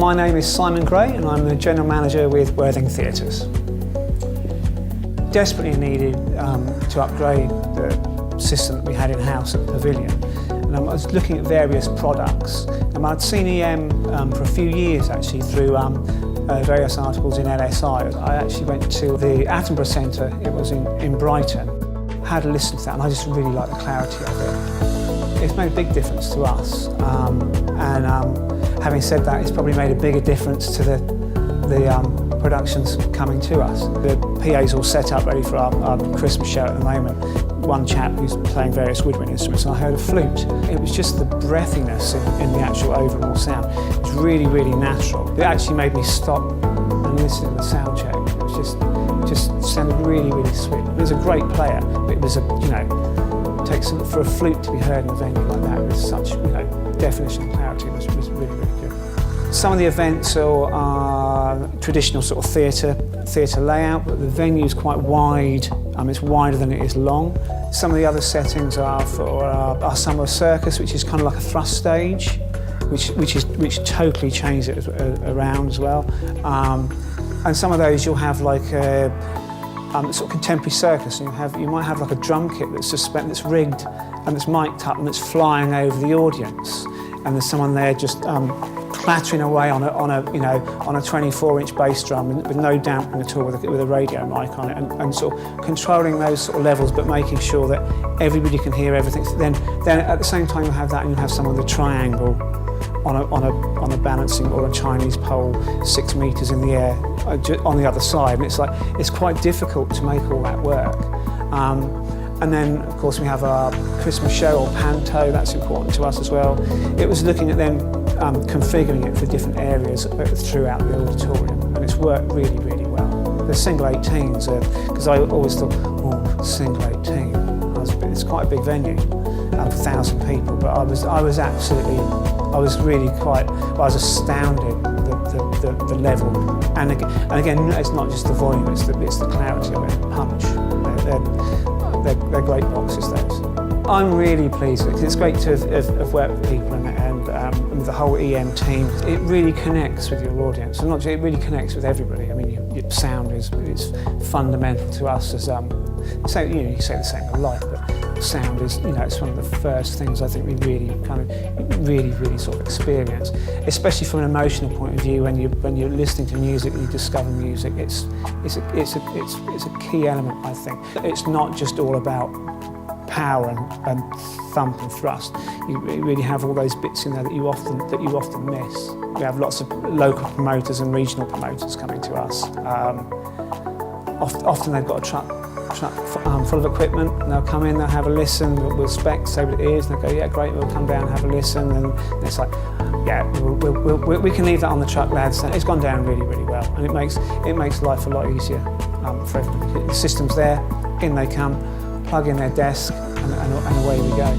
My name is Simon Gray and I'm the General Manager with Worthing Theatres. Desperately needed to upgrade the system that we had in-house at the Pavilion. And I was looking at various products. And I'd seen EM for a few years actually through various articles in LSI. I actually went to the Attenborough Centre, it was in Brighton. Had a listen to that and I just really liked the clarity of it. It's made a big difference to us. Having said that, it's probably made a bigger difference to the productions coming to us. The PA's all set up ready for our Christmas show at the moment. One chap who's playing various woodwind instruments and I heard a flute. It was just the breathiness in the actual overall sound. It was really, really natural. It actually made me stop and listen to the sound check. It was just sounded really, really sweet. He was a great player, but it was it takes for a flute to be heard in a venue like that with such, definition and clarity was really, really good. Some of the events are traditional sort of theatre layout, but the venue's quite wide. It's wider than it is long. Some of the other settings are for our summer circus, which is kind of like a thrust stage, which totally changes it around as well. And some of those you'll have like a sort of contemporary circus, and you might have like a drum kit that's rigged and it's mic'd up and it's flying over the audience, and there's someone there just clattering away on a 24-inch bass drum with no damping at all, with a radio mic on it, and sort of controlling those sort of levels, but making sure that everybody can hear everything. Then at the same time you'll have that, and you'll have someone with a triangle on a balancing or a Chinese pole 6 meters in the air on the other side, and it's quite difficult to make all that work. And then of course we have our Christmas show or panto. That's important to us as well. It was looking at then configuring it for different areas throughout the auditorium, and it's worked really, really well. The single 18s, because I always thought, oh, single 18, it's quite a big venue, 1,000 people, but I was astounded the level, and again it's not just the volume, it's the clarity of it, the punch. They're great boxes, those. I'm really pleased because it's great to have worked with people and the whole EM team. It really connects with your audience, and not just, it really connects with everybody. I mean, your sound is fundamental to us as you say the same a lot, but sound is it's one of the first things I think we really sort of experience, especially from an emotional point of view. When you're listening to music and you discover music, it's a key element, I think. It's not just all about power and thump and thrust. You really have all those bits in there that you often miss. We have lots of local promoters and regional promoters coming to us. Often they've got a truck full of equipment, and they'll come in, they'll have a listen, we'll spec, say what it is, and they'll go, yeah, great, we'll come down and have a listen, and it's like, yeah, we can leave that on the truck, lads. It's gone down really, really well, and it makes life a lot easier for everybody. The system's there, in they come, plug in their desk, and away we go.